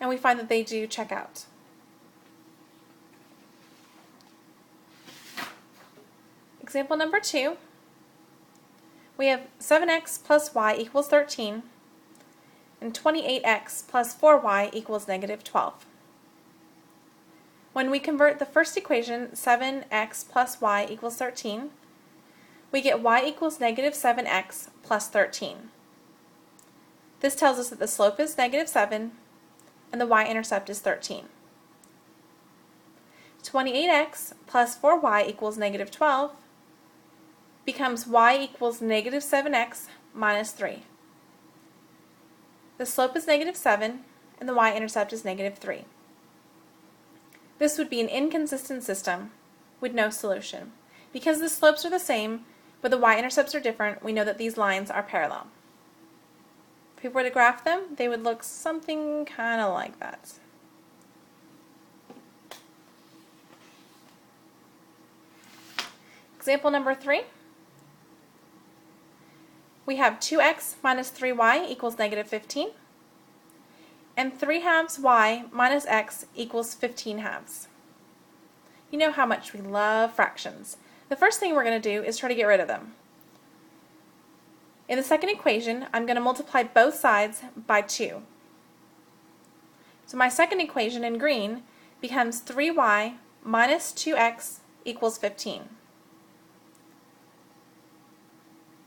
and we find that they do check out. Example number 2, we have 7x plus y equals 13 and 28x plus 4y equals negative 12. When we convert the first equation, 7x plus y equals 13, we get y equals negative 7x plus 13. This tells us that the slope is negative 7 and the y-intercept is 13. 28x plus 4y equals negative 12 becomes y equals negative 7x minus 3. The slope is negative 7 and the y-intercept is negative 3. This would be an inconsistent system with no solution. Because the slopes are the same, but the y-intercepts are different, we know that these lines are parallel. If we were to graph them, they would look something kind of like that. Example number 3. We have 2x minus 3y equals negative 15, and 3 halves y minus x equals 15 halves. You know how much we love fractions. The first thing we're going to do is try to get rid of them. In the second equation, I'm going to multiply both sides by 2. So my second equation in green becomes 3y minus 2x equals 15.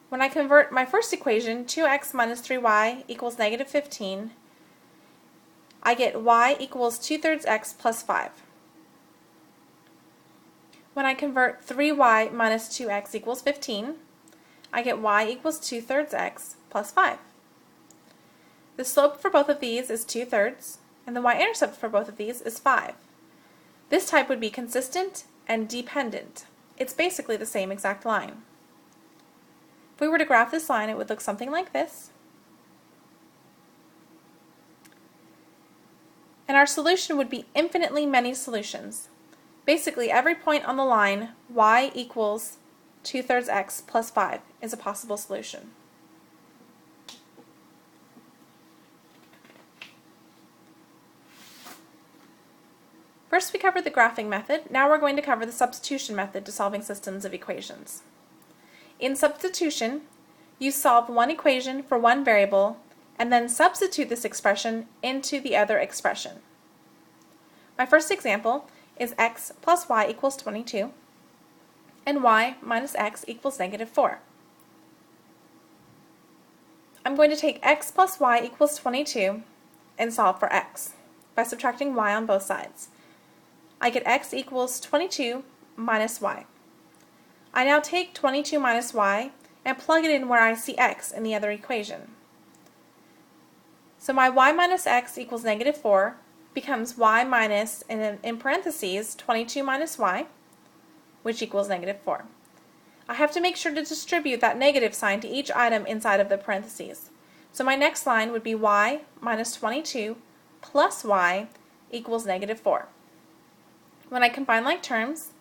When I convert my first equation, 2x minus 3y equals negative 15, I get y equals 2/3 x plus 5. When I convert 3y minus 2x equals 15, I get y equals 2/3 x plus 5. The slope for both of these is 2/3, and the y-intercept for both of these is 5. This type would be consistent and dependent. It's basically the same exact line. If we were to graph this line, it would look something like this. And our solution would be infinitely many solutions. Basically, every point on the line, y equals 2/3 x plus 5 is a possible solution. First we covered the graphing method. Now we're going to cover the substitution method to solving systems of equations. In substitution, you solve one equation for one variable and then substitute this expression into the other expression. My first example is x plus y equals 22 and y minus x equals negative 4. I'm going to take x plus y equals 22 and solve for x by subtracting y on both sides. I get x equals 22 minus y. I now take 22 minus y and plug it in where I see x in the other equation. So my y minus x equals negative 4 becomes y minus, and in parentheses, 22 minus y, which equals negative 4. I have to make sure to distribute that negative sign to each item inside of the parentheses. So my next line would be y minus 22 plus y equals negative 4. When I combine like terms,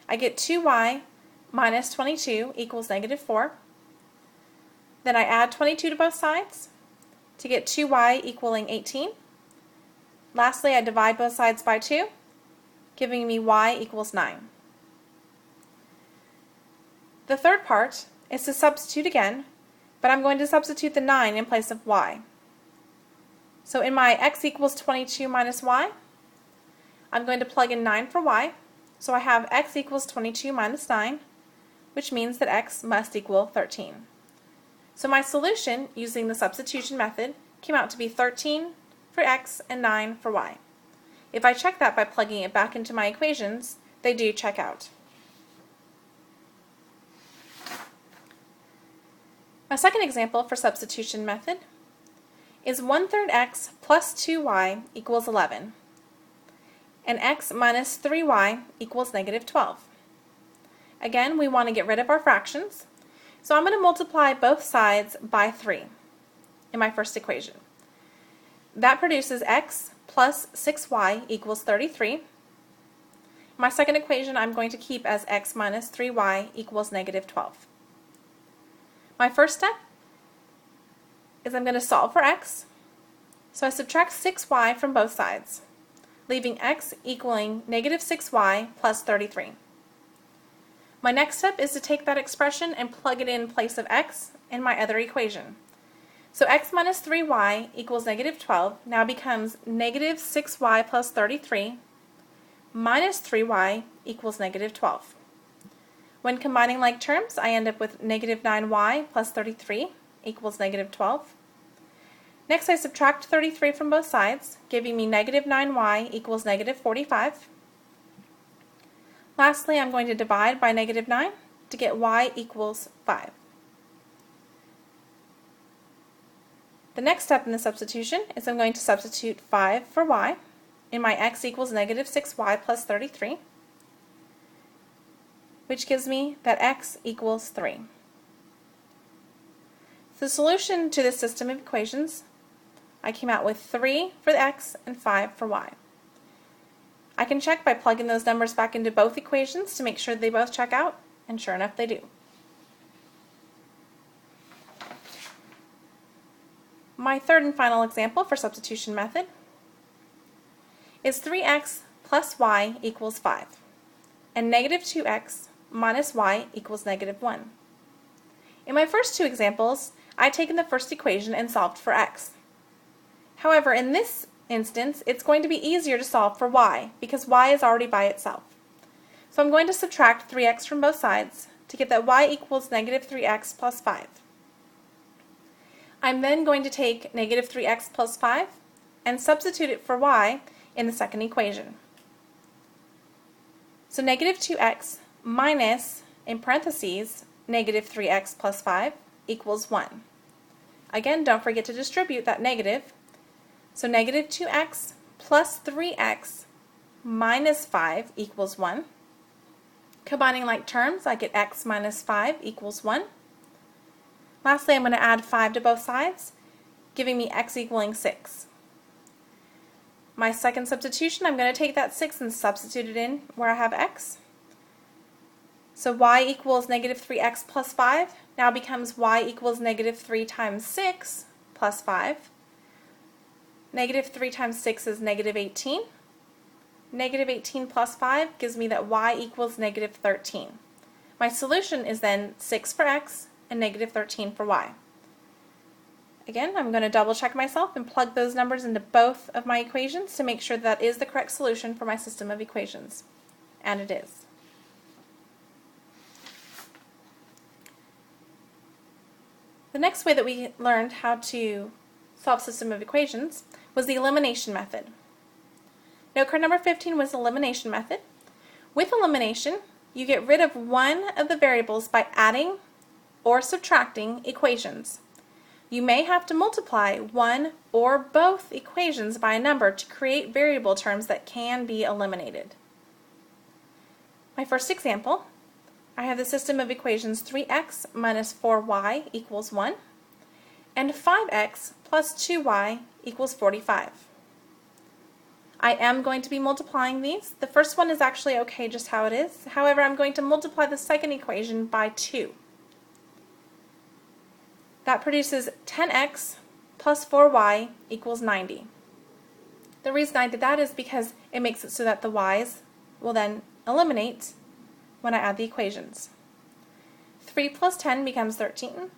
I get 2y minus 22 equals negative 4. Then I add 22 to both sides to get 2y equaling 18. Lastly, I divide both sides by 2, giving me y equals 9. The third part is to substitute again, but I'm going to substitute the 9 in place of y. So in my x equals 22 minus y, I'm going to plug in 9 for y. So I have x equals 22 minus 9, which means that x must equal 13. So my solution, using the substitution method, came out to be 13 for x and 9 for y. If I check that by plugging it back into my equations, they do check out. My second example for substitution method is 1/3 x plus 2y equals 11, and x minus 3y equals negative 12. Again, we want to get rid of our fractions, so I'm going to multiply both sides by 3 in my first equation. That produces x plus 6y equals 33. My second equation I'm going to keep as x minus 3y equals negative 12. My first step is I'm going to solve for x. So I subtract 6y from both sides, leaving x equaling negative 6y plus 33. My next step is to take that expression and plug it in place of x in my other equation. So x minus 3y equals negative 12 now becomes negative 6y plus 33 minus 3y equals negative 12. When combining like terms, I end up with negative 9y plus 33 equals negative 12. Next, I subtract 33 from both sides, giving me negative 9y equals negative 45. Lastly, I'm going to divide by negative 9 to get y equals 5. The next step in the substitution is I'm going to substitute 5 for y in my x equals negative 6y plus 33, which gives me that x equals 3. The solution to this system of equations, I came out with 3 for the x and 5 for y. I can check by plugging those numbers back into both equations to make sure they both check out, and sure enough they do. My third and final example for substitution method is 3x plus y equals 5, and negative 2x minus y equals negative 1. In my first two examples, I had taken the first equation and solved for x. However, in this instance, it's going to be easier to solve for y because y is already by itself. So I'm going to subtract 3x from both sides to get that y equals negative 3x plus 5. I'm then going to take negative 3x plus 5 and substitute it for y in the second equation. So negative 2x minus, in parentheses, negative 3x plus 5 equals 1. Again, don't forget to distribute that negative. So negative 2x plus 3x minus 5 equals 1. Combining like terms, I get x minus 5 equals 1. Lastly, I'm going to add 5 to both sides, giving me x equaling 6. My second substitution, I'm going to take that 6 and substitute it in where I have x. So y equals negative 3x plus 5 now becomes y equals negative 3 times 6 plus 5. Negative 3 times 6 is negative 18. Negative 18 plus 5 gives me that y equals negative 13. My solution is then 6 for x and negative 13 for y. Again, I'm going to double check myself and plug those numbers into both of my equations to make sure that is the correct solution for my system of equations. And it is. The next way that we learned how to solve system of equations was the elimination method. Note card number 15 was the elimination method. With elimination, you get rid of one of the variables by adding or subtracting equations. You may have to multiply one or both equations by a number to create variable terms that can be eliminated. My first example, I have the system of equations 3x minus 4y equals 1 and 5x plus 2y equals 45. I am going to be multiplying these. The first one is actually okay just how it is. However, I'm going to multiply the second equation by 2. That produces 10x plus 4y equals 90. The reason I did that is because it makes it so that the y's will then eliminate when I add the equations. 3 plus 10 becomes 13.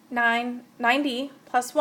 90 plus 1